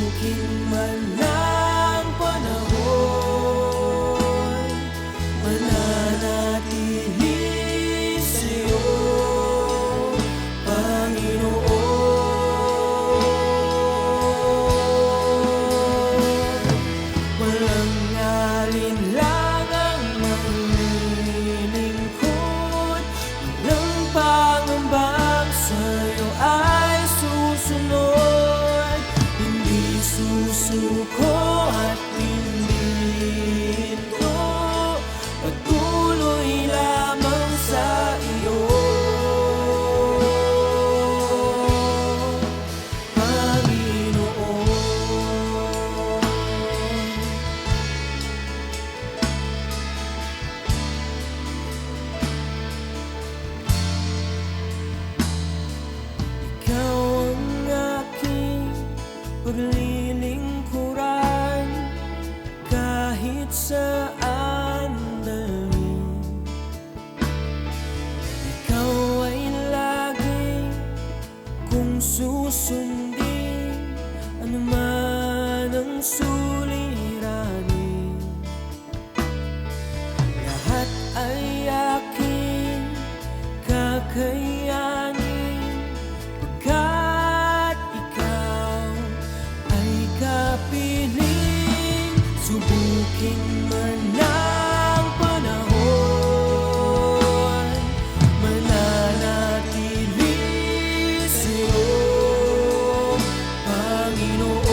Subukin man ng panahon, mananatili sa'yo, Panginoon. Walang alinlangang maglilingkod, walang pangambang sa'yo ay susunod. Hindi susuko at hindi ito, patuloy lamang sa iyo, Panginoon. Ikaw ang aking paglilingkuran, kahit saan dalhin. Ikaw ay lagi kung susundin, anuman ang suliranin. Lahat ay aking kakayanin, pagkat ikaw ay kapiling. Subukin man ng panahon, mananatili sa'yo, Panginoon.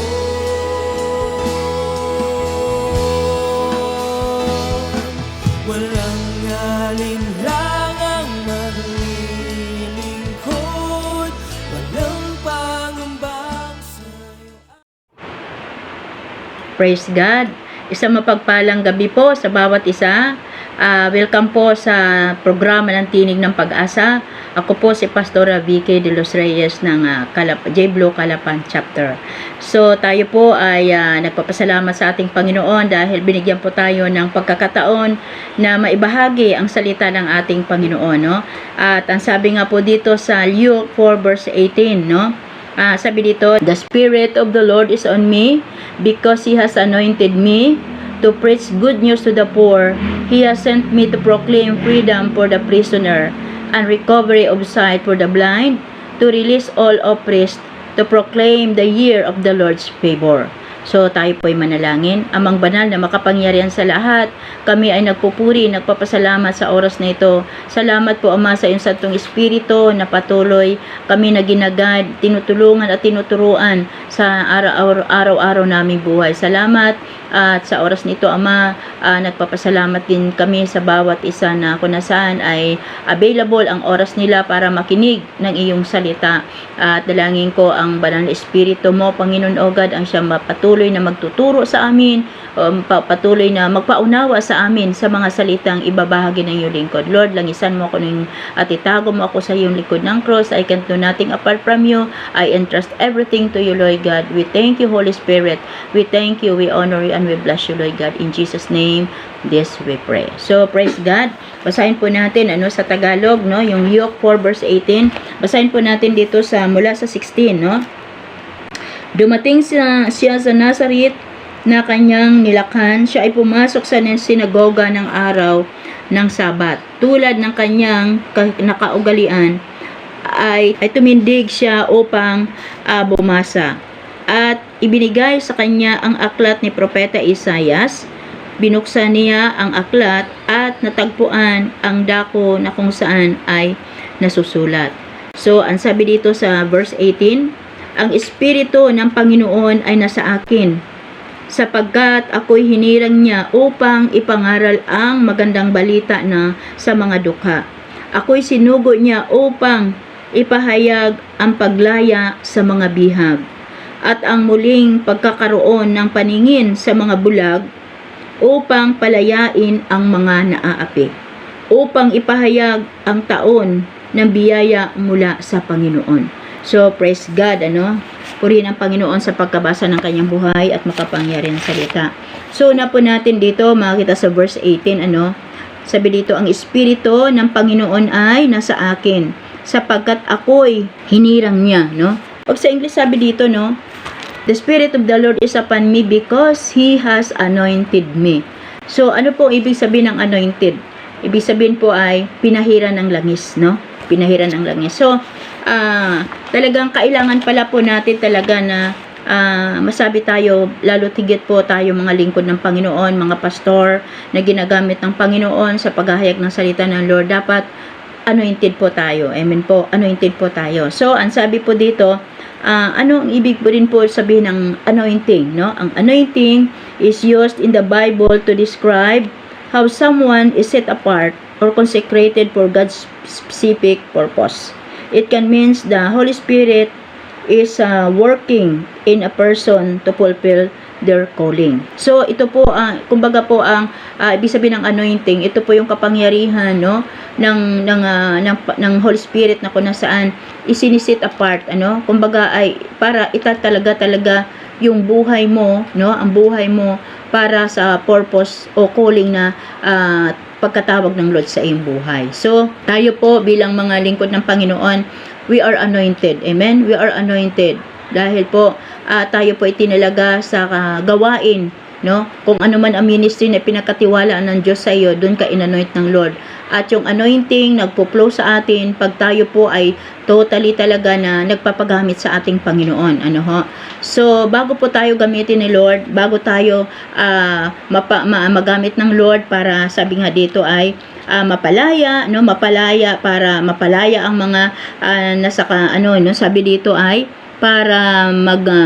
Walang alinlangang maglilingkod, walang pangambang sa'yo. Praise God. Isang mapagpalang gabi po sa bawat isa. Welcome po sa programa ng Tinig ng Pag-asa. Ako po si Pastora Vicky de los Reyes ng J-Blue Calapan Chapter. So tayo po ay nagpapasalamat sa ating Panginoon dahil binigyan po tayo ng pagkakataon na maibahagi ang salita ng ating Panginoon, no? At ang sabi nga po dito sa Luke 4 verse 18, no? Sabi dito, "The Spirit of the Lord is on me, because He has anointed me to preach good news to the poor. He has sent me to proclaim freedom for the prisoner, and recovery of sight for the blind, to release all oppressed, to proclaim the year of the Lord's favor." So tayo po ay manalangin. Amang banal na makapangyarihan sa lahat, kami ay nagpupuri, nagpapasalamat sa oras na ito. Salamat po, Ama, sa iyong Santong Espiritu na patuloy kami na ginagad, tinutulungan at tinuturuan sa araw-araw naming buhay. Salamat at sa oras nito, Ama, nagpapasalamat din kami sa bawat isa na kung nasaan ay available ang oras nila para makinig ng iyong salita. At dalangin ko ang banal na Espiritu mo, Panginoon o God, ang siyang patuloy na magtuturo sa amin, patuloy na magpaunawa sa amin sa mga salitang ibabahagi ng iyong lingkod. Lord, langisan mo ako at itago mo ako sa iyong likod ng cross. I can do nothing apart from you. I entrust everything to you, Lord God. We thank you, Holy Spirit. We thank you, we honor you, and we bless you, Lord God. In Jesus' name, this we pray. So, praise God. Basahin po natin sa Tagalog, no, yung Luke 4 verse 18. Basahin po natin dito mula sa 16, no. Dumating siya sa Nazareth na kanyang nilakhan. Siya ay pumasok sa sinagoga ng araw ng Sabat. Tulad ng kanyang nakaugalian, ay tumindig siya upang bumasa. At ibinigay sa kanya ang aklat ni Propeta Isaias. Binuksan niya ang aklat at natagpuan ang dako na kung saan ay nasusulat. So, ang sabi dito sa verse 18, "Ang Espiritu ng Panginoon ay nasa akin, sapagkat ako'y hinirang niya upang ipangaral ang magandang balita na sa mga dukha. Ako'y sinugo niya upang ipahayag ang paglaya sa mga bihag, at ang muling pagkakaroon ng paningin sa mga bulag, upang palayain ang mga naaapi, upang ipahayag ang taon ng biyaya mula sa Panginoon." So, praise God, purihin ang Panginoon sa pagkabasa ng kanyang buhay at makapangyarihan salita. So, una po natin dito, makikita sa verse 18, sabi dito, "Ang Espiritu ng Panginoon ay nasa akin, sapagkat ako'y hinirang niya," no? Pag sa English sabi dito, no, The Spirit of the Lord is upon me because He has anointed me. So, ano po ibig sabihin ng anointed? Ibig sabihin po ay pinahiran ng langis, no? Pinahiran ng langis. So, talagang kailangan pala po natin talaga na masabi tayo, lalo tigit po tayo mga lingkod ng Panginoon, mga pastor na ginagamit ng Panginoon sa paghahayag ng salita ng Lord, dapat anointed po tayo. Amen po, anointed po tayo. So, ang sabi po dito, ano ang ibig po din po sabihin ng anointing, no? Ang anointing is used in the Bible to describe how someone is set apart or consecrated for God's specific purpose. It can mean the Holy Spirit is working in a person to fulfill their calling. So ito po kumbaga po ang ibig sabihin ng anointing, ito po yung kapangyarihan, no, ng Holy Spirit na kung nasaan isinisit apart, ano, kumbaga ay para talaga yung buhay mo, no, ang buhay mo para sa purpose o calling na pagkatawag ng Lord sa iyong buhay. So tayo po bilang mga lingkod ng Panginoon, we are anointed. Amen? We are anointed. Dahil po, tayo po itinalaga sa gawain, no? Kung ano man ang ministry na pinakatiwalaan ng Diyos sa iyo, doon ka inanoint ng Lord. At yung anointing, nagpo-flow sa atin, pag tayo po ay totally talaga na nagpapagamit sa ating Panginoon. Ano ho? So, bago po tayo gamitin ni Lord, bago tayo magamit ng Lord para, sabi nga dito ay, mapalaya, no, mapalaya para mapalaya ang mga sabi dito ay para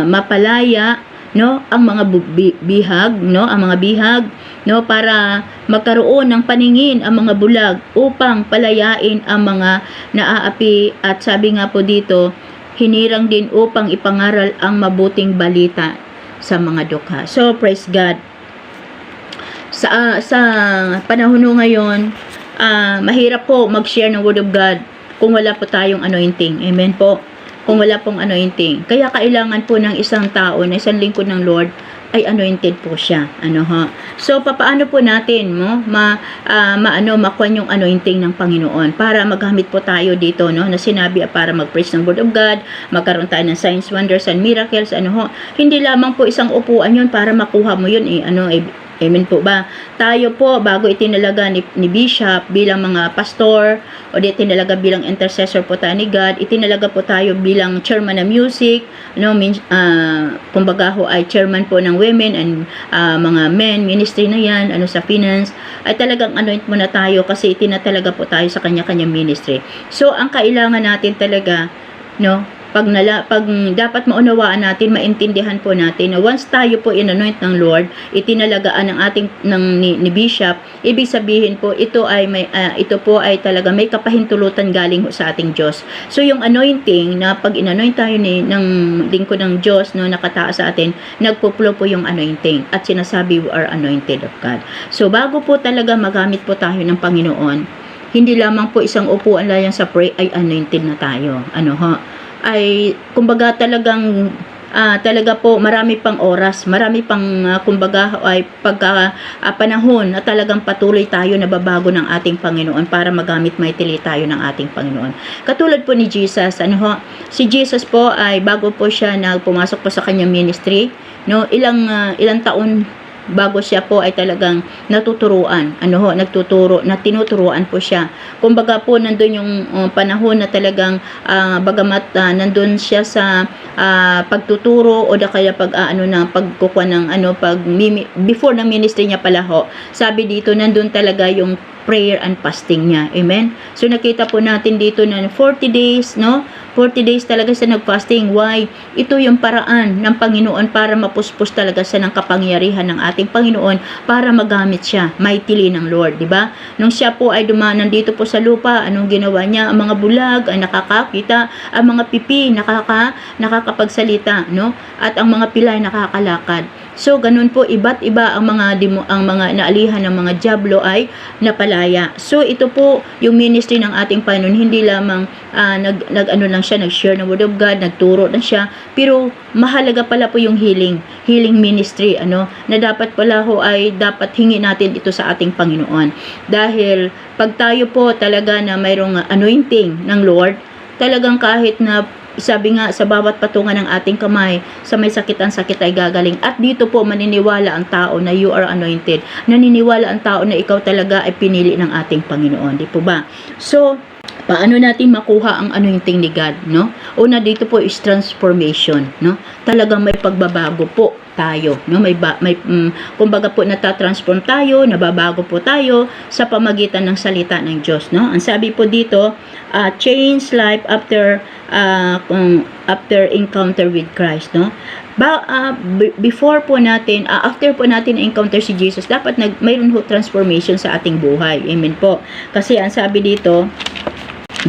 mapalaya, no, ang mga bihag, no, ang mga bihag, no, para magkaroon ng paningin ang mga bulag upang palayain ang mga naaapi, at sabi nga po dito, hinirang din upang ipangaral ang mabuting balita sa mga dukha. So praise God. Sa panahon ngayon, mahirap po mag-share ng Word of God kung wala po tayong anointing. Amen po. Kung wala pong anointing. Kaya kailangan po ng isang tao, na isang lingkod ng Lord, ay anointed po siya. Ano ha? So, papaano po natin makuha yung anointing ng Panginoon para magamit po tayo dito, no? Na sinabi para mag-preach ng Word of God, magkaroon tayo ng signs, wonders, and miracles, ano ho? Hindi lamang po isang upuan yun para makuha mo yun, amen po ba? Tayo po, bago itinalaga ni Bishop bilang mga pastor, o di itinalaga bilang intercessor po tayo ni God, itinalaga po tayo bilang chairman ng music, kumbaga ho ay chairman po ng women and mga men, ministry na yan, sa finance, ay talagang anoint mo na tayo kasi itinatalaga po tayo sa kanya-kanyang ministry. So, ang kailangan natin talaga, no, pag dapat maunawaan natin, maintindihan po natin na once tayo po inanoint ng Lord, itinalagaan ni Bishop, ibig sabihin po ito po ay talaga may kapahintulutan galing sa ating Diyos. So yung anointing na pag inanoint tayo ng lingkod ng Diyos, no, nakataas sa atin, nagpo-flow po yung anointing at sinasabi we are anointed of God. So bago po talaga magamit po tayo ng Panginoon, hindi lamang po isang upuan lang sa pray ay anointed na tayo. Ay kumbaga talaga po marami pang oras, marami pang kumbaga ay panahon na talagang patuloy tayo na babago ng ating Panginoon para magamit maitili tayo ng ating Panginoon. Katulad po ni Jesus, si Jesus po ay bago po siya pumasok po sa kanyang ministry, no, ilang taon bago siya po ay talagang natuturuan, tinuturuan po siya. Kumbaga po nandun yung panahon na talagang bagamat nandun siya sa pagtuturo o kaya pagkukuha ng before ng ministry niya pala ho. Sabi dito nandun talaga yung prayer and fasting niya. Amen. So nakita po natin dito na 40 days, no? 40 days talaga siya nag-fasting. Why? Ito yung paraan ng Panginoon para mapuspos talaga siya ng kapangyarihan ng ating Panginoon para magamit siya, mightily ng Lord, di ba? Nung siya po ay dumanan dito po sa lupa, anong ginawa niya? Ang mga bulag ay nakakakita, ang mga pipi nakakapagsalita, no? At ang mga pilay nakakalakad. So ganun po, iba't iba ang mga naalihan ng mga diablo ay napalaya. So ito po yung ministry ng ating Panginoon, hindi lamang nag-share ng Word of God, nagturo na siya, pero mahalaga pala po yung healing ministry, na dapat pala ho ay dapat hingi natin ito sa ating Panginoon. Dahil pag tayo po talaga na mayroong anointing ng Lord, talagang kahit na sabi nga, sa bawat patungan ng ating kamay, sa may sakit ang sakit ay gagaling. At dito po, maniniwala ang tao na you are anointed. Naniniwala ang tao na ikaw talaga ay pinili ng ating Panginoon. Di po ba? So, paano natin makuha ang anointing ni God, no? Una dito po is transformation, no? Talagang may pagbabago po tayo, no? Kumbaga po natatransform tayo, nababago po tayo sa pamagitan ng salita ng Diyos, no? Ang sabi po dito, change life after encounter with Christ, no? Before po natin, after po natin encounter si Jesus, dapat mayroon ho transformation sa ating buhay. Amen po. Kasi ang sabi dito,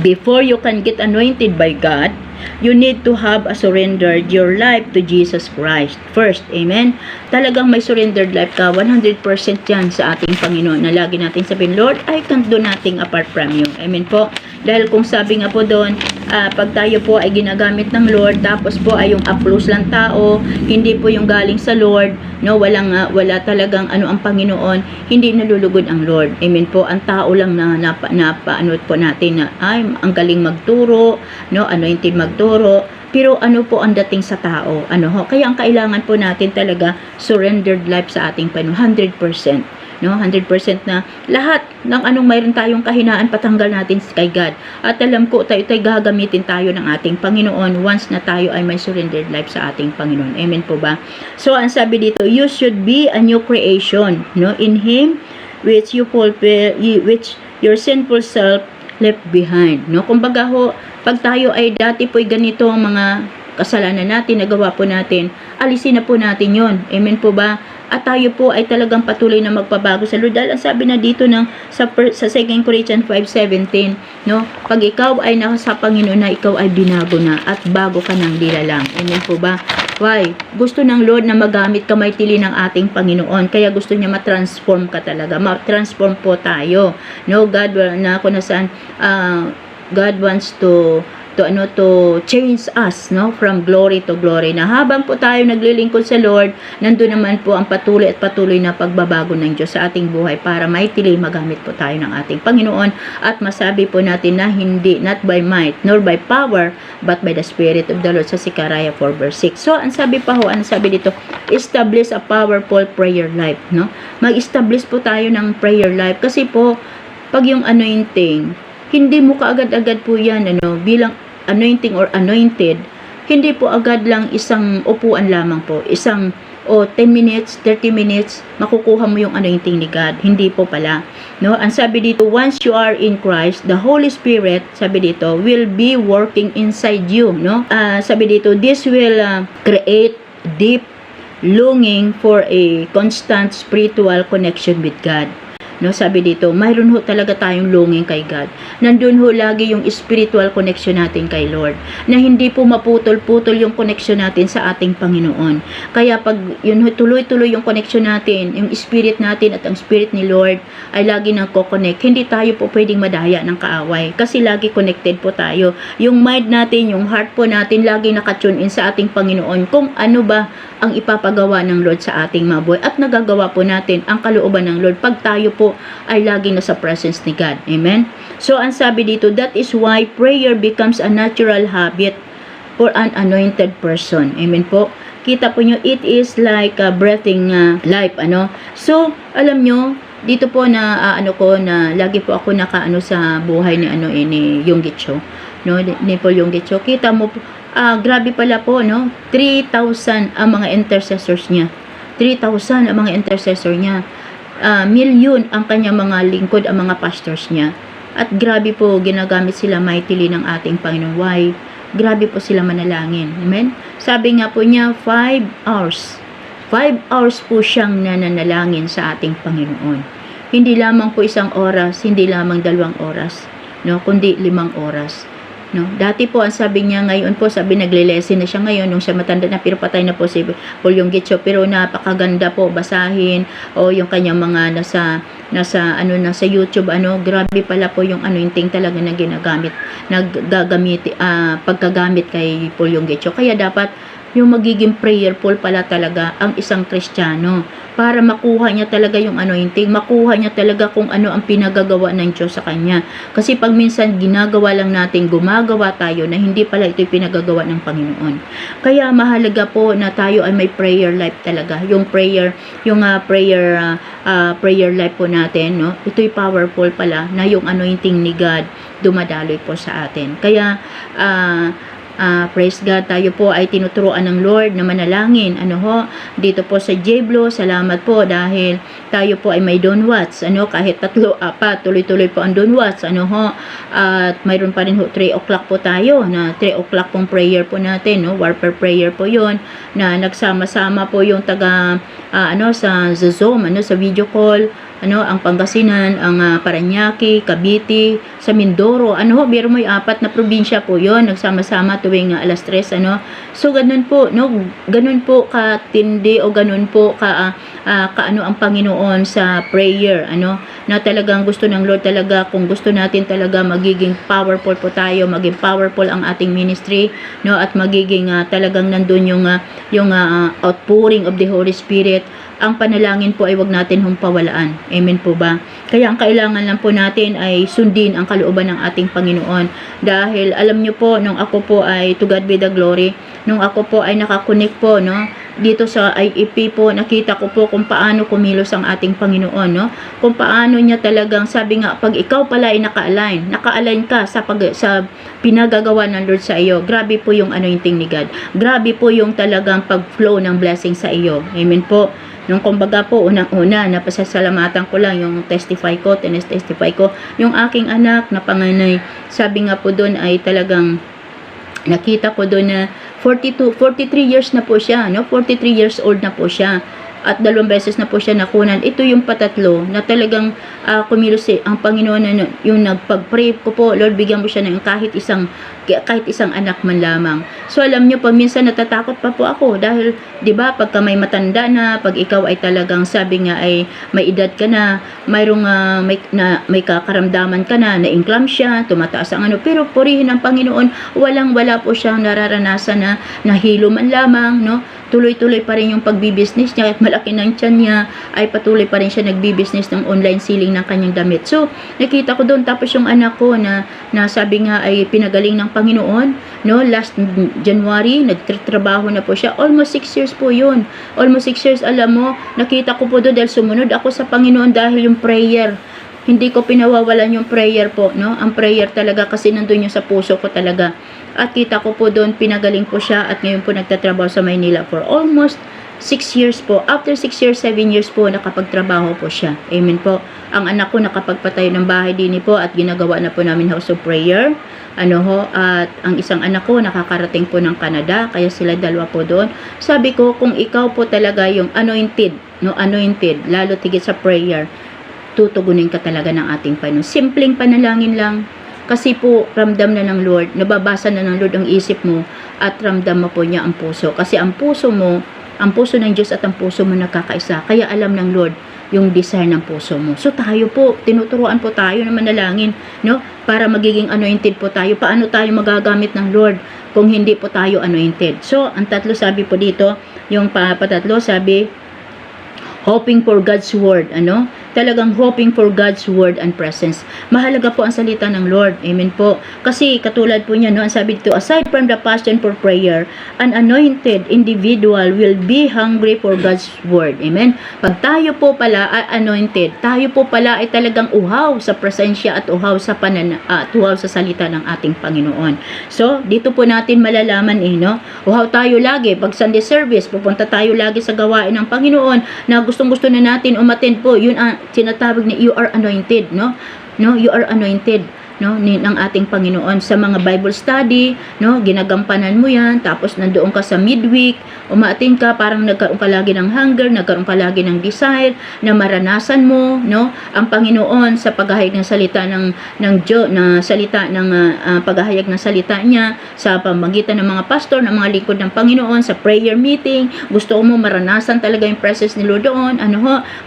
before you can get anointed by God, you need to have a surrendered your life to Jesus Christ first. Amen? Talagang may surrendered life ka, 100% yan sa ating Panginoon, na lagi natin sabihin, Lord, I can't do nothing apart from you. Amen po? Dahil kung sabi nga po doon, pag tayo po ay ginagamit ng Lord, tapos po ay yung applause lang tao, hindi po yung galing sa Lord, no, wala talagang ang Panginoon, hindi nalulugod ang Lord. Amen po? Ang tao lang na paano po natin na ay ang galing magturo, no, anointed magturo, pero ano po ang dating sa tao? Kaya ang kailangan po natin talaga surrendered life sa ating Panginoon, 100%. No, 100% na lahat ng anong mayroon tayong kahinaan, patanggal natin kay God. At alam ko, tayo gagamitin tayo ng ating Panginoon once na tayo ay may surrendered life sa ating Panginoon. Amen po ba? So, ang sabi dito, you should be a new creation, no, in Him, which your sinful self left behind, no? Kumbaga ho, pag tayo ay dati po'y ganito ang mga kasalanan natin, nagawa po natin, alisin na po natin yon. Amen po ba? At tayo po ay talagang patuloy na magpabago sa Lord. Dahil ang sabi na dito sa 2 Corinthians 5:17, no? Pag ikaw ay nasa Panginoon na, ikaw ay binago na at bago ka ng dilalang. Amen po ba? Why? Gusto ng Lord na magamit kamay tili ng ating Panginoon. Kaya gusto niya matransform ka talaga. Matransform po tayo. No, God, na kung nasaan, God wants to change us, no, from glory to glory. Na habang po tayo naglilingkod sa Lord, nandun naman po ang patuloy at patuloy na pagbabago ng Diyos sa ating buhay para maitili magamit po tayo ng ating Panginoon at masabi po natin na hindi, not by might, nor by power, but by the Spirit of the Lord sa Zechariah 4 verse 6. So, ang sabi dito, establish a powerful prayer life, no? Mag-establish po tayo ng prayer life kasi po, pag yung anointing, hindi mo kaagad-agad po yan, bilang anointing or anointed, hindi po agad lang isang upuan lamang po, 10 minutes, 30 minutes, makukuha mo yung anointing ni God. Hindi po pala. No? Ang sabi dito, once you are in Christ, the Holy Spirit, sabi dito, will be working inside you. No? Sabi dito, this will create deep longing for a constant spiritual connection with God. No, sabi dito, mayroon ho talaga tayong longing kay God. Nandun ho lagi yung spiritual connection natin kay Lord. Na hindi po maputol-putol yung connection natin sa ating Panginoon. Kaya pag yun ho, tuloy-tuloy yung connection natin, yung spirit natin at ang spirit ni Lord ay lagi nang ko-connect. Hindi tayo po pwedeng madaya ng kaaway. Kasi lagi connected po tayo. Yung mind natin, yung heart po natin, lagi nakatune in sa ating Panginoon. Kung ano ba ang ipapagawa ng Lord sa ating mabuhay. At nagagawa po natin ang kalooban ng Lord pag tayo po ay lagi nasa presence ni God. Amen? So, ang sabi dito, that is why prayer becomes a natural habit for an anointed person. Amen po? Kita po nyo, it is like a breathing life. So, alam nyo, dito po na, na lagi po ako nakaano sa buhay ni Yonggi Cho. No? Ni Paul Yonggi Cho. Kita mo po, grabe pala po, no? 3,000 ang mga intercessors niya. 3,000 ang mga intercessor niya. Milyon ang kanyang mga lingkod, ang mga pastors niya. At grabe po, ginagamit sila mightily ng ating Panginoon. Why? Grabe po sila manalangin. Amen? Sabi nga po niya, 5 hours. 5 hours po siyang nananalangin sa ating Panginoon. Hindi lamang po 1 oras, hindi lamang 2 oras, no? Kundi 5 oras. No, dati po ang sabi niya ngayon po, sabi nagle-lesson na siya ngayon nung siya matanda na, pero patay na po si Paul Yonggi Cho, pero napakaganda po basahin o yung kanyang mga nasa YouTube, grabe pala po yung anointing talaga na ginagamit, pagkagamit kay Paul Yonggi Cho. Kaya dapat yung magiging prayerful pala talaga ang isang Kristiyano para makuha niya talaga yung anointing, makuha niya talaga kung ano ang pinagagawa ng Diyos sa kanya. Kasi pag minsan ginagawa lang natin, gumagawa tayo na hindi pala ito pinagagawa ng Panginoon. Kaya mahalaga po na tayo ay may prayer life talaga. Yung prayer life po natin, no? Ito'y powerful pala na yung anointing ni God dumadaloy po sa atin. Kaya praise God, tayo po ay tinuturuan ng Lord na manalangin. Dito po sa Jeblo, salamat po dahil tayo po ay may Don Watts. Kahit 3, 4, tuloy-tuloy po ang Don Watts. At mayroon pa rin 3 o'clock po tayo, na 3 o'clock pong prayer po natin, warfare prayer po yon, na nagsama-sama po yung taga, sa Zoom, sa video call, ang Pangasinan, ang Parañaque, Cavite, sa Mindoro, biro mo 4 na probinsya po yon, nagsama-sama tuwing alas 3, So ganun po, ganun po katindi o ganun po kaano ang Panginoon sa prayer, na talagang gusto ng Lord talaga, kung gusto natin talaga magiging powerful po tayo, maging powerful ang ating ministry, at magiging talagang nandun yung outpouring of the Holy Spirit. Ang panalangin po ay wag natin pawalaan. Amen po ba? Kaya ang kailangan lang po natin ay sundin ang kalooban ng ating Panginoon. Dahil alam nyo po, nung ako po ay, to God be the glory, nung ako po ay nakakunik po, dito sa IEP po, nakita ko po kung paano kumilos ang ating Panginoon, kung paano niya talagang, sabi nga, pag ikaw pala ay naka-align ka sa pinagagawa ng Lord sa iyo, grabe po yung anointing ni God. Grabe po yung talagang pag-flow ng blessing sa iyo. Amen po. Nung kumbaga po, unang-una, napasasalamatan ko lang yung testify ko, yung aking anak na panganay. Sabi nga po doon ay talagang nakita ko doon na 43 years na po siya, 43 years old na po siya. At 2 beses na po siya nakunan. Ito yung patatlo na talagang kumilos ang Panginoon na yung nagpag-pray ko po, Lord, bigyan mo siya ng kahit isang anak man lamang. So alam nyo, pag minsan natatakot pa po ako dahil, di ba, pagka may matanda na, pag ikaw ay talagang sabi nga ay may edad ka na, mayroong may kakaramdaman ka na eclampsia, tumataas ang pero purihin ng Panginoon, wala po siyang nararanasan na nahilo man lamang, tuloy-tuloy pa rin yung pagbibusiness niya, at malaki ng tiyan niya, ay patuloy pa rin siya nagbibusiness ng online selling ng kanyang damit. So, nakita ko doon, tapos yung anak ko na sabi nga ay pinagaling ng Panginoon, last January, nagtrabaho na po siya, almost 6 years po yun, almost 6 years, alam mo, nakita ko po doon dahil sumunod ako sa Panginoon dahil yung prayer, hindi ko pinawawalan yung prayer po, ang prayer talaga kasi nandun yung sa puso ko talaga. At kita ko po doon, pinagaling po siya at ngayon po nagtatrabaho sa Maynila for almost 6 years po. After 6 years, 7 years po, nakapagtrabaho po siya. Amen po. Ang anak ko nakapagpatayo ng bahay din po at ginagawa na po namin house of prayer. At ang isang anak ko nakakarating po ng Canada, kaya sila 2 po doon. Sabi ko, kung ikaw po talaga yung anointed, lalo tigit sa prayer, tutugunin ka talaga ng ating Panginoon. Simpleng panalangin lang. Kasi po, ramdam na ng Lord, nababasa na ng Lord ang isip mo, at ramdam mo po niya ang puso. Kasi ang puso mo, ang puso ng Diyos at ang puso mo nagkakaisa. Kaya alam ng Lord yung desire ng puso mo. So tayo po, tinuturuan po tayo na manalangin, para magiging anointed po tayo. Paano tayo magagamit ng Lord kung hindi po tayo anointed? So, ang 3 sabi po dito, yung patatlo sabi, hoping for God's word, talagang hoping for God's word and presence. Mahalaga po ang salita ng Lord. Amen po. Kasi katulad po niya, ang sabi dito, aside from the passion for prayer, an anointed individual will be hungry for God's word. Amen. Pag tayo po pala ay anointed, tayo po pala ay talagang uhaw sa presensya at uhaw sa uhaw sa salita ng ating Panginoon. So, dito po natin malalaman uhaw tayo lagi. Pag Sunday service, pupunta tayo lagi sa gawain ng Panginoon na gustong-gusto na natin umattend po. Yun ang tinatawag ni you are anointed, you are anointed, ng ating Panginoon. Sa mga Bible study, ginagampanan mo yan, tapos nandoon ka sa midweek, umaatin ka, parang nagkaroon ka lagi ng hunger, nagkaroon ka lagi ng desire, na maranasan mo, ang Panginoon sa paghahayag ng salita ng Diyos, na salita ng paghahayag ng salita niya, sa pamagitan ng mga pastor, ng mga lingkod ng Panginoon, sa prayer meeting, gusto mo maranasan talaga yung presence ni Lord doon,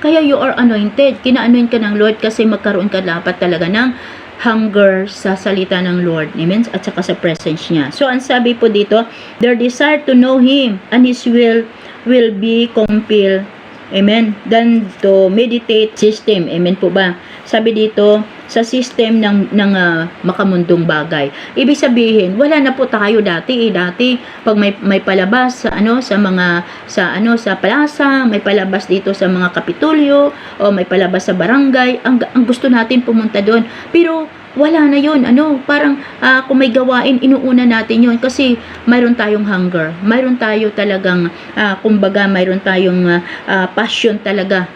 kaya you are anointed, kina-anoint ka ng Lord kasi magkaroon ka dapat talaga ng hunger sa salita ng Lord. Amen? At saka sa presence niya. So, ang sabi po dito, their desire to know Him and His will be compelled. Amen? Then to meditate system. Amen po ba? Sabi dito, sa system ng makamundong bagay. Ibig sabihin, wala na po tayo dati. Dati pag may palabas sa sa plaza, may palabas dito sa mga kapitulyo o may palabas sa barangay, ang gusto natin pumunta doon. Pero wala na yun, parang kung may gawain, inuuna natin yun kasi mayroon tayong hunger, mayroon tayo talagang kumbaga mayroon tayong passion talaga,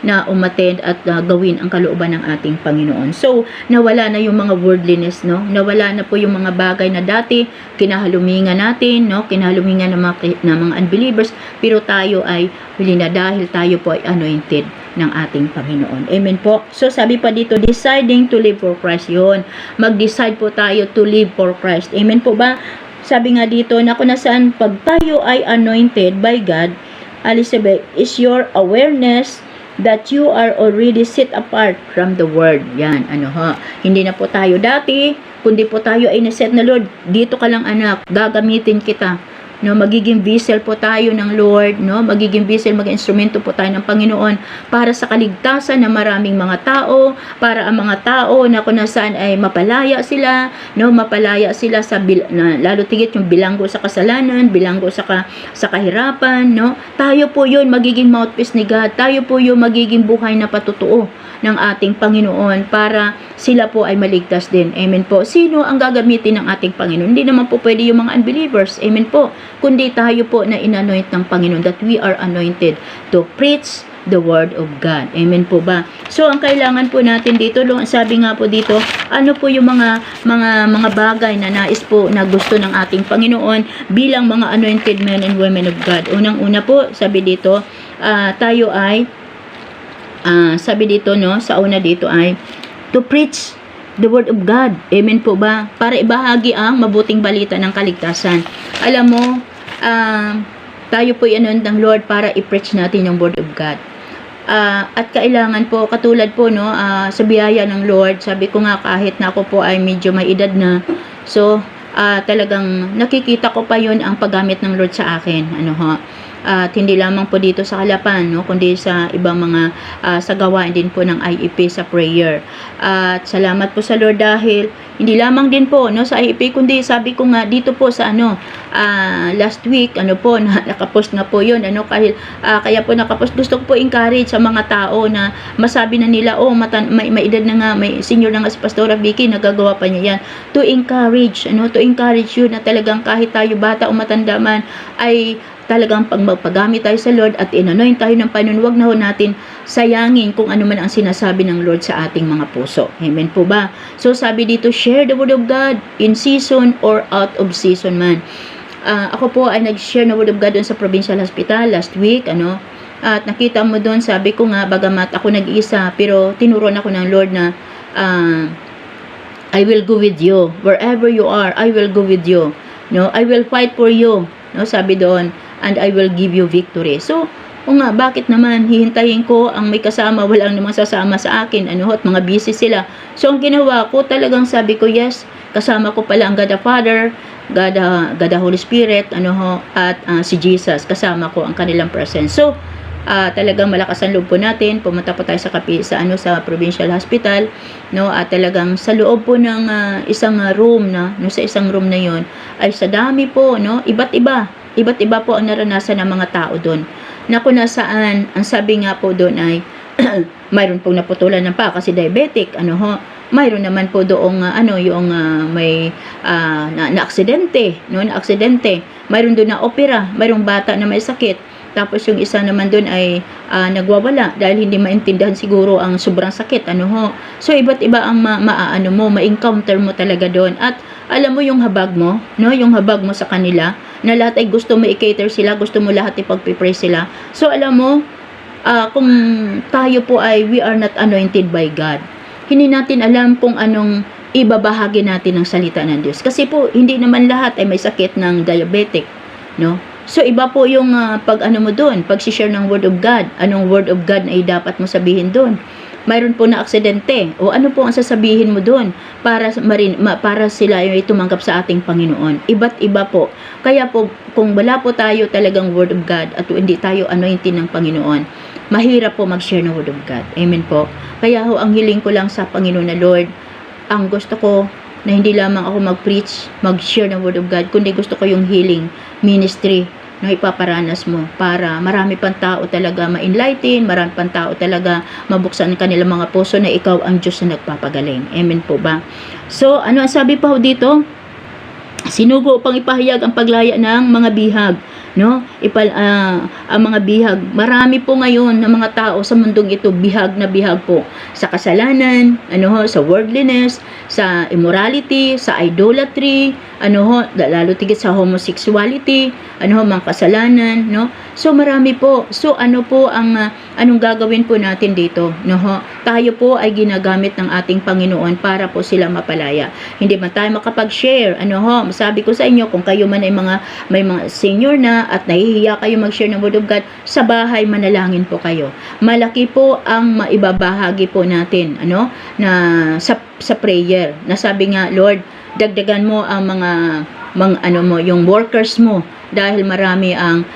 na umattend at gawin ang kalooban ng ating Panginoon. So, nawala na yung mga worldliness, nawala na po yung mga bagay na dati kinahalumingan natin, kinahalumingan ng mga unbelievers, pero tayo ay huli na dahil tayo po ay anointed ng ating Panginoon. Amen po. So, sabi pa dito, deciding to live for Christ. Yun. Mag-decide po tayo to live for Christ. Amen po ba? Sabi nga dito, na kung nasaan pag tayo ay anointed by God, Elizabeth, is your awareness that you are already set apart from the world. Yan, Hindi na po tayo dati, kundi po tayo ay naset na Lord, dito ka lang anak, gagamitin kita. Magiging vessel po tayo ng Lord, magiging vessel, mag-instrumento po tayo ng Panginoon para sa kaligtasan ng maraming mga tao, para ang mga tao na kung nasaan ay mapalaya sila, mapalaya sila sa lalo tigit yung bilanggo sa kasalanan, bilanggo sa kahirapan, Tayo po 'yun magiging mouthpiece ni God. Tayo po 'yung magiging buhay na patutuo ng ating Panginoon para sila po ay maligtas din. Amen po. Sino ang gagamitin ng ating Panginoon? Hindi naman po pwede yung mga unbelievers. Amen po. Kundi tayo po na inanoint ng Panginoon, that we are anointed to preach the word of God. Amen po ba? So, ang kailangan po natin dito, sabi nga po dito, ano po yung mga bagay na nais po na gusto ng ating Panginoon bilang mga anointed men and women of God. Unang-una po, sabi dito, tayo ay sabi dito, sa una dito ay to preach the word of God. Amen po ba? Para ibahagi ang mabuting balita ng kaligtasan. Alam mo, tayo po yan ng Lord para i-preach natin yung word of God. At kailangan po, katulad po, sa biyaya ng Lord, sabi ko nga kahit na ako po ay medyo may edad na, so, talagang nakikita ko pa yun ang paggamit ng Lord sa akin. At hindi lamang po dito sa Halapan, kundi sa ibang mga sa gawain din po ng IEP sa prayer. At salamat po sa Lord dahil hindi lamang din po sa IEP, kundi sabi ko nga dito po sa last week po nakapost nga po yun, kaya po nakapost. Gusto ko po encourage sa mga tao na masabi na nila, may edad na nga, may senior na nga si Pastora Vicky, nagagawa pa niya yan. To encourage you na talagang kahit tayo bata o matanda man ay talagang pag magpagamit tayo sa Lord at inanoint tayo ng Panginoon, huwag na ho natin sayangin kung ano man ang sinasabi ng Lord sa ating mga puso. Amen po ba? So sabi dito, share the word of God in season or out of season man. Ako po ay nag-share ng word of God doon sa Provincial Hospital last week, at nakita mo doon, sabi ko nga, bagamat ako nag-isa, pero tinuruan ako ng Lord na I will go with you. Wherever you are, I will go with you. I will fight for you. Sabi doon, and I will give you victory. So, bakit naman hihintayin ko ang may kasama, walang namang sasama sa akin, at mga busy sila. So, ang ginawa ko, talagang sabi ko, yes, kasama ko pala ang God the Father, God the Holy Spirit, at si Jesus, kasama ko ang kanilang presence. So, talagang malakas ang loob po natin, pumunta po tayo sa Provincial Hospital, at talagang sa loob po ng isang room sa isang room na yon ay sa dami po, iba't iba po ang naranasan ng mga tao doon. Na kung nasaan, ang sabi nga po doon ay mayroon pong naputulan ng paa kasi diabetic, mayroon naman po doong may na-aksidente, mayroon doon na opera, mayroong bata na may sakit. Tapos yung isa naman doon ay nagwawala dahil hindi maintindihan siguro ang sobrang sakit. So iba't iba ang ma-encounter mo talaga doon. At alam mo yung habag mo, yung habag mo sa kanila, na lahat ay gusto mo i-cater sila, gusto mo lahat ipag-pray sila. So alam mo, kung tayo po ay we are not anointed by God, hindi natin alam kung anong ibabahagi natin ng salita ng Diyos. Kasi po, hindi naman lahat ay may sakit ng diabetic, So, iba po yung pag mo doon, pag-share ng word of God. Anong word of God na dapat mo sabihin doon? mayroon po na aksidente, o ano po ang sasabihin mo doon para sila ay tumanggap sa ating Panginoon? Iba't iba po. Kaya po, kung wala po tayo talagang Word of God at hindi tayo anointed ng Panginoon, mahirap po mag-share ng Word of God. Amen po. Kaya ho, ang hiling ko lang sa Panginoon na Lord, ang gusto ko na hindi lamang ako mag-preach, mag-share ng Word of God, kundi gusto ko yung healing ministry na ipaparanas mo para marami pang tao talaga ma-enlighten, marami pang tao talaga mabuksan ang kanilang mga puso na ikaw ang Diyos na nagpapagaling. Amen po ba? So, ano ang sabi pa ho dito? Sinugo upang ipahayag ang paglaya ng mga bihag, no? Ang mga bihag. Marami po ngayon ng mga tao sa mundong ito bihag na bihag po sa kasalanan, sa worldliness, sa immorality, sa idolatry, lalo tigit sa homosexuality, mga kasalanan, no? So marami po. So ano po ang anong gagawin po natin dito, no? Tayo po ay ginagamit ng ating Panginoon para po sila mapalaya. Hindi man tayo makapag-share, masabi ko sa inyo, kung kayo man ay may mga senior na at nahihiya kayo mag-share ng Word of God, sa bahay manalangin po kayo. Malaki po ang maibabahagi po natin, na sa prayer. Nasabi nga, Lord, dagdagan mo ang yung workers mo dahil marami ang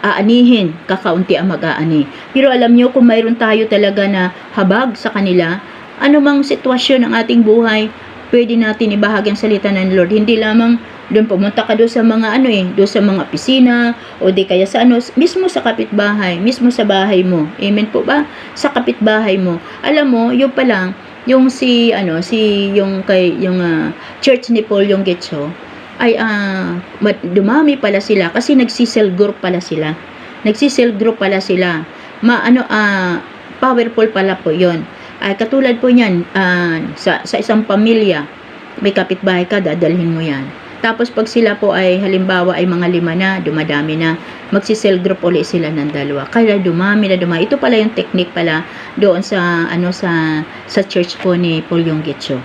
aanihin, kakaunti ang mag-aani. Pero alam nyo, kung mayroon tayo talaga na habag sa kanila, anumang sitwasyon ng ating buhay, pwede natin ibahagi ang salita ng Lord. Hindi lamang doon pumunta ka doon sa mga doon sa mga opisina o di kaya sa mismo sa kapitbahay, mismo sa bahay mo. Amen po ba? Sa kapitbahay mo. Alam mo, yung pa lang, yung church ni Paul yung Getso ay dumami pala sila kasi nagsisel group pala sila. Powerful pala po 'yon. Ay katulad po niyan, sa isang pamilya, may kapitbahay ka, dadalhin mo 'yan. Tapos pag sila po ay halimbawa ay mga 5 na, dumadami na, magsi-cell group ulit sila ng 2. Kaya dumami. Ito pala yung technique pala doon sa sa church po ni Paul Yong Getso.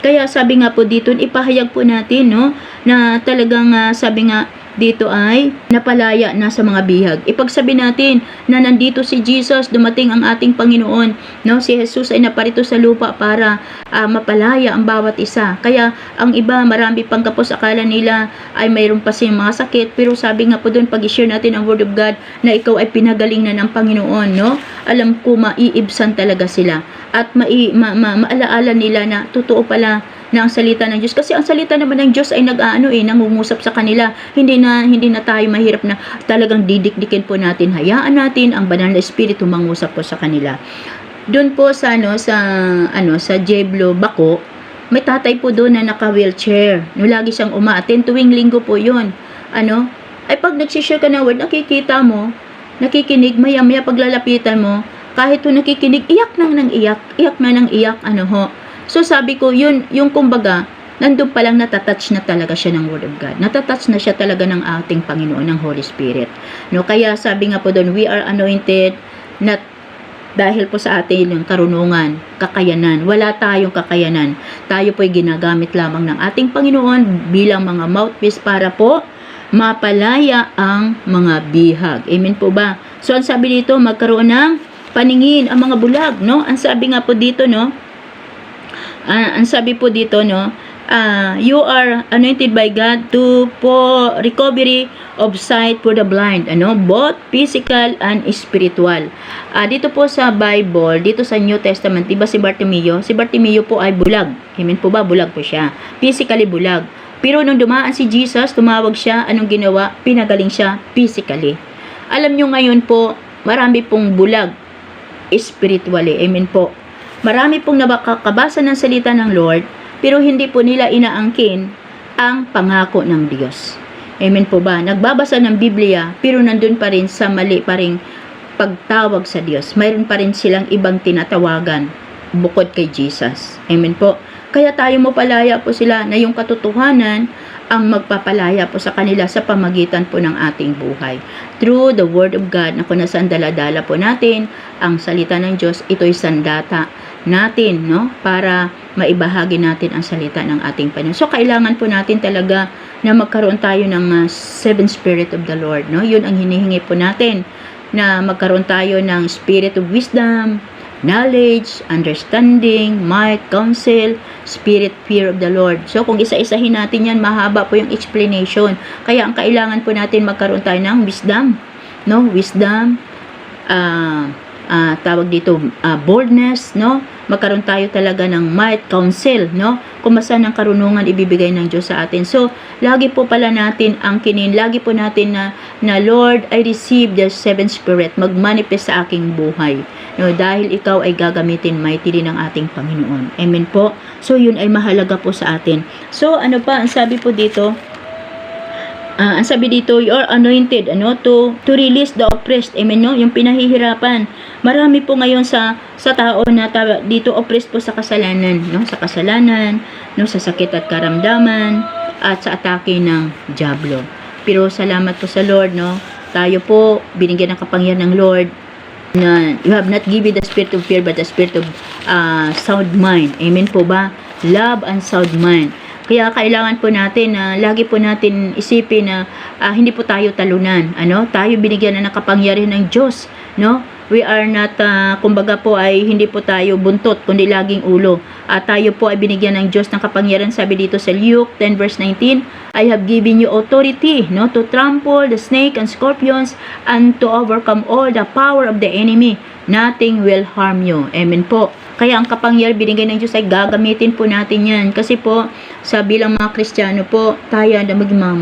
Kaya sabi nga po dito, ipahayag po natin, no, na talagang sabi nga dito ay napalaya na sa mga bihag. Ipagsabi natin na nandito si Jesus, dumating ang ating Panginoon, no? Si Jesus ay naparito sa lupa para mapalaya ang bawat isa. Kaya ang iba, marami pang kapos, akala nila ay mayroon pa siyang mga sakit, pero sabi nga po doon, pag-share natin ang Word of God na ikaw ay pinagaling na ng Panginoon, no? Alam ko maiibsan talaga sila at maalaala nila na totoo pala na ang salita ng Diyos, kasi ang salita naman ng Diyos ay nangungusap sa kanila. Hindi na tayo mahirap na talagang didikdikin po natin. Hayaan natin ang banal na espiritu mangusap po sa kanila. Doon po sa Jeblo Bako, may tatay po doon na naka-wheelchair. Lagi siyang umaattend, tuwing linggo po 'yon. Ay pag nag-share ka ng word, nakikita mo, nakikinig, maya-maya paglalapitan mo, kahit nakikinig, iyak na ng iyak. So sabi ko, yung kumbaga, nandun palang natatouch na talaga siya ng Word of God. Natatouch na siya talaga ng ating Panginoon, ng Holy Spirit. No, kaya sabi nga po doon, we are anointed, not dahil po sa atin yung karunungan, kakayanan. Wala tayong kakayanan. Tayo po'y ginagamit lamang ng ating Panginoon bilang mga mouthpiece para po mapalaya ang mga bihag. Amen po ba? So, ang sabi dito, magkaroon ng paningin ang mga bulag, no? Ang sabi nga po dito, no? You are anointed by God for recovery of sight for the blind, both physical and spiritual. Dito po sa Bible, dito sa New Testament, diba si Bartimeo po ay bulag. Amen po ba? Bulag po siya. Physically bulag. Pero nung dumaan si Jesus, tumawag siya, anong ginawa? Pinagaling siya physically. Alam nyo ngayon po, marami pong bulag spiritually. Amen po. Marami pong nakakabasa ng salita ng Lord, pero hindi po nila inaangkin ang pangako ng Diyos. Amen po ba? Nagbabasa ng Biblia, pero nandun pa rin sa mali pa rin pagtawag sa Diyos. Mayroon pa rin silang ibang tinatawagan bukod kay Jesus. Amen po. Kaya tayo mapalaya po sila na yung katotohanan ang magpapalaya po sa kanila sa pamagitan po ng ating buhay. Through the Word of God, na kung nasaan dala-dala po natin ang salita ng Diyos, ito'y sandata natin, no? Para maibahagi natin ang salita ng ating Panginoon. So, kailangan po natin talaga na magkaroon tayo ng seven spirit of the Lord, no? Yun ang hinihingi po natin, na magkaroon tayo ng spirit of wisdom, knowledge, understanding, might, counsel, spirit, fear of the Lord. So, kung isa-isahin natin yan, mahaba po yung explanation. Kaya, ang kailangan po natin magkaroon tayo ng wisdom. No? Wisdom, tawag dito, boldness, no? Magkaroon tayo talaga ng might, counsel, no? Kung saan ang karunungan ibibigay ng Diyos sa atin. So, lagi po pala natin lagi po natin na Lord, I receive the seven spirit, magmanifest sa aking buhay. No, dahil ikaw ay gagamitin mightily ng ating Panginoon. Amen po. So, yun ay mahalaga po sa atin. So, ano pa, ang sabi po dito, ang sabi dito, you are anointed, to release the oppressed. Amen, no? Yung pinahihirapan. Marami po ngayon sa tao na dito oppressed po sa kasalanan, no? Sa kasalanan, no? Sa sakit at karamdaman, at sa atake ng diablo. Pero salamat po sa Lord, no? Tayo po, binigyan ng kapangyarihan ng Lord, na you have not given the spirit of fear, but the spirit of sound mind. Amen po ba? Love and sound mind. Kaya kailangan po natin na lagi po natin isipin na hindi po tayo talunan. Tayo binigyan na ng kapangyarihan ng Diyos, no? We are not, kumbaga po ay hindi po tayo buntot, kundi laging ulo. Tayo po ay binigyan ng Diyos ng kapangyarihan. Sabi dito sa Luke 10 verse 19, I have given you authority, no, to trample the snake and scorpions and to overcome all the power of the enemy. Nothing will harm you. Amen po. Kaya ang kapangyarihan binigay ng Diyos ay gagamitin po natin yan. Kasi po, sa bilang mga Kristiyano po, tayo na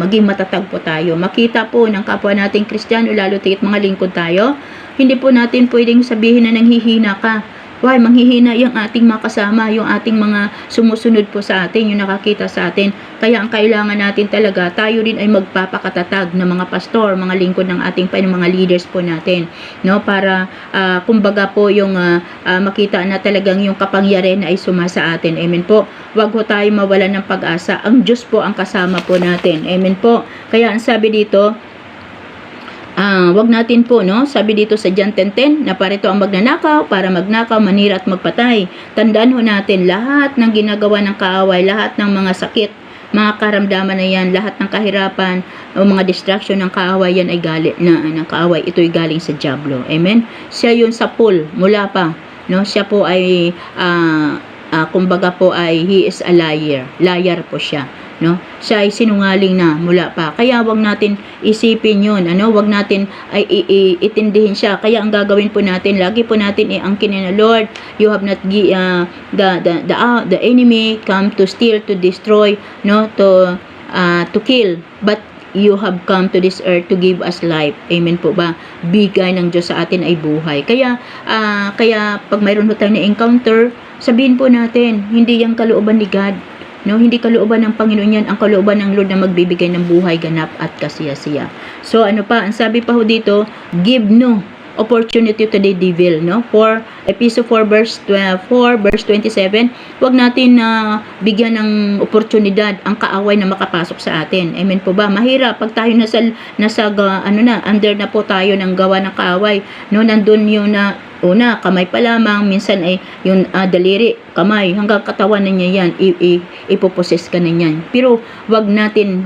maging matatag po tayo. Makita po ng kapwa nating Kristiyano, lalo tigit mga lingkod tayo, hindi po natin pwedeng sabihin na nanghihina ka. Why? Manghihina yung ating mga kasama, yung ating mga sumusunod po sa atin, yung nakakita sa atin. Kaya ang kailangan natin talaga, tayo rin ay magpapakatatag ng mga pastor, mga lingkod ng ating mga leaders po natin. No? Para, kumbaga po yung makita na talagang yung kapangyarihan ay sumasa atin. Amen po. Wag ho tayo mawalan ng pag-asa. Ang Diyos po ang kasama po natin. Amen po. Kaya ang sabi dito, wag natin po, no? Sabi dito sa John 10:10, na parito ang magnanakaw para magnakaw, manira at magpatay. Tandaan ho natin, lahat ng ginagawa ng kaaway, lahat ng mga sakit, mga karamdaman na yan, lahat ng kahirapan, o mga distraction ng kaaway, yan ay galing ng kaaway. Ito'y galing sa diablo. Amen? Siya yun sa pool, mula pa, no? Siya po ay, kumbaga po ay, he is a liar. Liar po siya. No? Siya ay sinungaling na mula pa. Kaya wag natin isipin 'yon, wag natin ay itindihin siya. Kaya ang gagawin po natin, lagi po natin iangkin na Lord, you have not the enemy come to steal, to destroy, no, to kill, but you have come to this earth to give us life. Amen po ba? Bigay ng Diyos sa atin ay buhay. Kaya pag mayroon po tayo na encounter, sabihin po natin, hindi yung kalooban ni God. No, hindi kalooban ng Panginoon yan, ang kalooban ng Lord na magbibigay ng buhay, ganap at kasiyasiya. So ano pa, ang sabi pa ho dito, give no opportunity to the devil, no? For Ephesians 4 verse 27, wag natin bigyan ng oportunidad ang kaaway na makapasok sa atin. Amen po ba? Mahirap pag tayo nasa under na po tayo ng gawa ng kaaway, no? Nandun yung una, kamay pa lamang, minsan ay yung daliri, kamay, hanggang katawan na niya yan, ipoposes ka na yan. Pero wag natin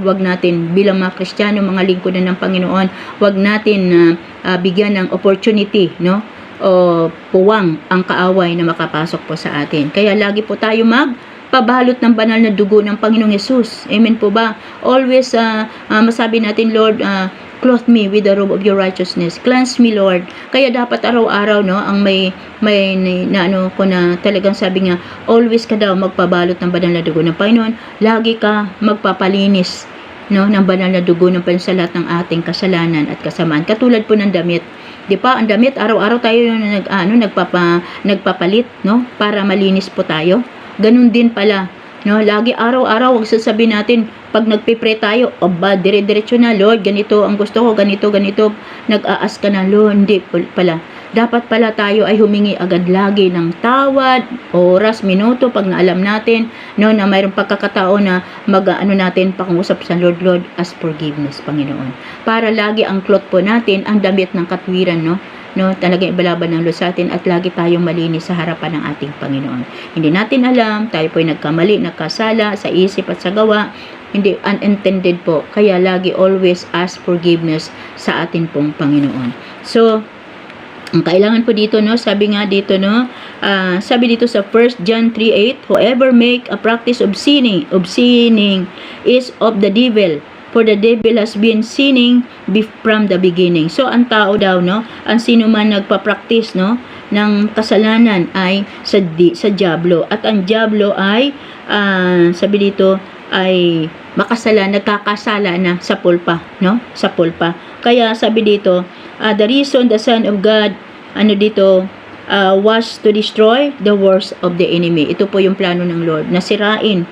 bilang mga Kristiyano, mga lingkod na ng Panginoon, wag natin bigyan ng opportunity, no? O puwang ang kaaway na makapasok po sa atin. Kaya lagi po tayo pabalot ng banal na dugo ng Panginoong Yesus. Amen po ba? Always masabi natin, Lord, clothe me with the robe of your righteousness. Cleanse me, Lord. Kaya dapat araw-araw, no, ang may talagang sabi nga, always ka daw magpabalot ng banal na dugo ng Panginoon. Lagi ka magpapalinis, no, ng banal na dugo ng Panginoon sa lahat ng ating kasalanan at kasamaan. Katulad po ng damit. Di ba? Ang damit, araw-araw tayo nagpapalit, no, para malinis po tayo. Ganun din pala, no, lagi araw-araw, wag sasabihin natin, pag nagpipray tayo, dire-diretso na, Lord, ganito ang gusto ko, ganito, nag-aas ka na, Lord, hindi pala. Dapat pala tayo ay humingi agad lagi ng tawad, oras, minuto, pag naalam natin, no, na mayroong pagkakataon na natin, pakungusap sa Lord, ask forgiveness, Panginoon. Para lagi ang cloth po natin, ang damit ng katwiran, no, talagang ibalaban ng Lord sa atin at lagi tayong malinis sa harapan ng ating Panginoon. Hindi natin alam, tayo po'y nagkamali, nagkasala sa isip at sa gawa, hindi, unintended po. Kaya lagi always ask forgiveness sa atin pong Panginoon. So, ang kailangan po dito, no, sabi nga dito, no, sabi dito sa 1 John 3:8, whoever make a practice of sinning is of the devil, for the devil has been sinning from the beginning. So ang tao daw, no, ang sino man nagpa-practice, no, ng kasalanan ay sa diablo, at ang diablo ay sabi dito ay nagkakasala na sa pulpa, no, sa pulpa. Kaya sabi dito, the reason the Son of God was to destroy the works of the enemy. Ito po yung plano ng Lord, na sirain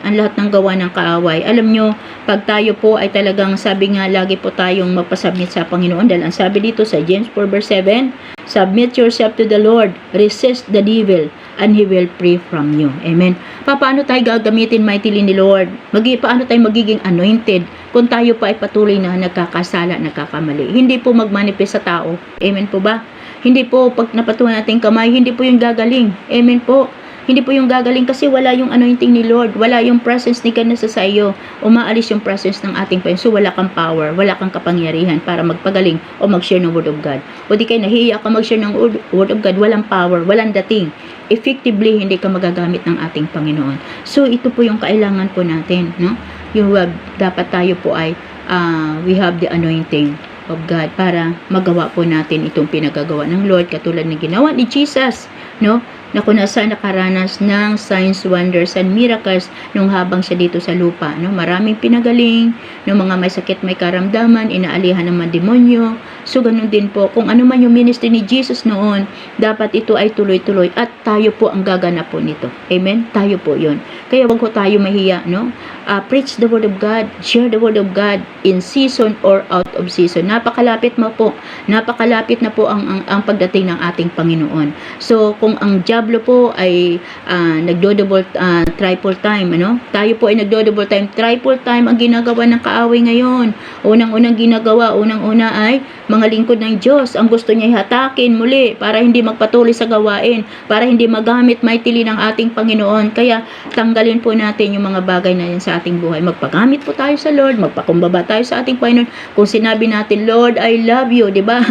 ang lahat ng gawa ng kaaway. Alam nyo, pag tayo po ay talagang, sabi nga, lagi po tayong magpasubmit sa Panginoon, dahil ang sabi dito sa James 4 verse 7, submit yourself to the Lord, resist the devil, and he will free from you. Amen. Paano tayo gagamitin mightily ni Lord? Paano tayo magiging anointed kung tayo pa ay patuloy na nagkakasala, nagkakamali? Hindi po magmanifest sa tao. Amen po ba? Hindi po pag napatuhan natin kamay, hindi po yung gagaling. Amen po. Hindi po yung gagaling kasi wala yung anointing ni Lord. Wala yung presence ni God sa iyo. Umaalis yung presence ng ating Panginoon. So wala kang power, wala kang kapangyarihan para magpagaling o mag-share ng Word of God. O di kayo nahiya ka mag-share ng Word of God, walang power, walang dating. Effectively, hindi ka magagamit ng ating Panginoon. So ito po yung kailangan po natin, no? Yung dapat tayo po ay we have the anointing of God para magawa po natin itong pinagagawa ng Lord, katulad ng ginawa ni Jesus, no? Na kung nasaan nakaranas ng signs, wonders, and miracles nung habang siya dito sa lupa, no? Maraming pinagaling, ng mga may sakit, may karamdaman, inaalihan ng mga demonyo. So ganun din po, kung ano man yung ministry ni Jesus noon, dapat ito ay tuloy-tuloy, at tayo po ang gaganap po nito. Amen? Tayo po yon. Kaya wag ko tayo mahiya, no? Preach the Word of God, share the Word of God in season or out of season. Napakalapit na po ang pagdating ng ating Panginoon. So kung ang diablo po ay nagdo-double triple time, ano? Tayo po ay nagdo-double time, triple time ang ginagawa ng kaaway ngayon. Unang-unang ginagawa, unang-una ay mga lingkod ng Diyos. Ang gusto niya ihatakin muli para hindi magpatuloy sa gawain, para hindi magamit mightily ng ating Panginoon. Kaya tanggalin po natin yung mga bagay na yan sa ating buhay. Magpagamit po tayo sa Lord, magpakumbaba tayo sa ating Panginoon. Kung sinabi natin, Lord, I love you, di ba?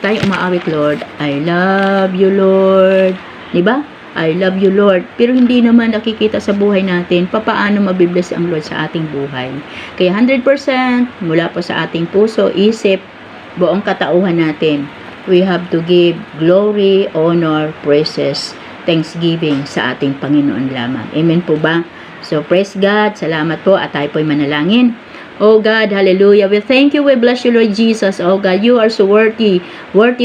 Tayo umaawit, Lord, I love you, Lord. Di ba? I love you, Lord. Pero hindi naman nakikita sa buhay natin papaano mabibless ang Lord sa ating buhay. Kaya 100% mula po sa ating puso, isip, buong katauhan natin, we have to give glory, honor, praises, thanksgiving sa ating Panginoon lamang. Amen po ba? So praise God, salamat po, at tayo po'y manalangin. Oh God, hallelujah. We thank you, we bless you, Lord Jesus. Oh God, you are so worthy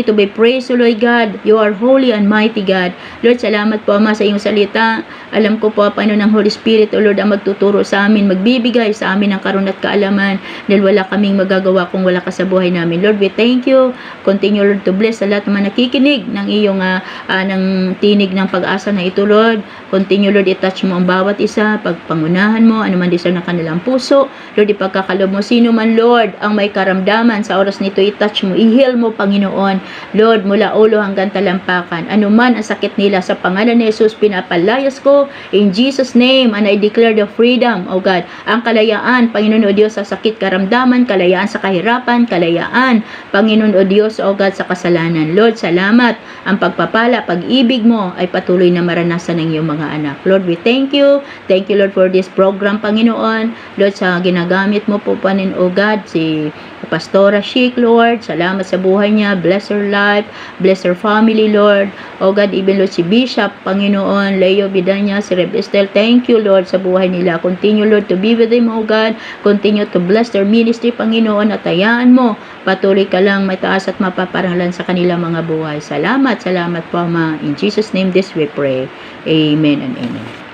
to be praised, oh Lord God. You are holy and mighty God. Lord, salamat po, Ama, sa iyong salita. Alam ko po, paano ng Holy Spirit, oh Lord, ang magtuturo sa amin, magbibigay sa amin ng karunia at kaalaman, dahil wala kaming magagawa kung wala ka sa buhay namin. Lord, we thank you. Continue, Lord, to bless sa lahat ng mga nakikinig ng iyong ng tinig ng pag-asa na ito, Lord. Continue, Lord, i-touch mo ang bawat isa, pagpangunahan mo, anuman di sa kanilang puso. Lord, ipagkakalob mo, sino man, Lord, ang may karamdaman sa oras nito, i-touch mo, i-heal mo, Panginoon. Lord, mula ulo hanggang talampakan, anuman ang sakit nila, sa pangalan ni Jesus, pinapalayas ko, in Jesus' name, and I declare the freedom, oh God, ang kalayaan, Panginoon o Diyos, sa sakit, karamdaman, kalayaan sa kahirapan, kalayaan, Panginoon o Diyos, oh God, sa kasalanan. Lord, salamat, ang pagpapala, pag-ibig mo, ay patuloy na maranasan ng iyong mga anak. Lord, we thank you, Lord, for this program, Panginoon. Lord, sa ginagamit mo po, Panginoon, oh God, si Pastora Chic, Lord, salamat sa buhay niya, bless her life, bless her family, Lord, oh God, even Lord, si Bishop, Panginoon, Leo Bidanya, si Reb Estel, thank you, Lord, sa buhay nila. Continue, Lord, to be with them, oh God, continue to bless their ministry, Panginoon, at hayaan mo, patuloy ka lang may taas at mapaparangalan sa kanilang mga buhay. Salamat po, Ama. In Jesus' name this we pray. Amen and amen.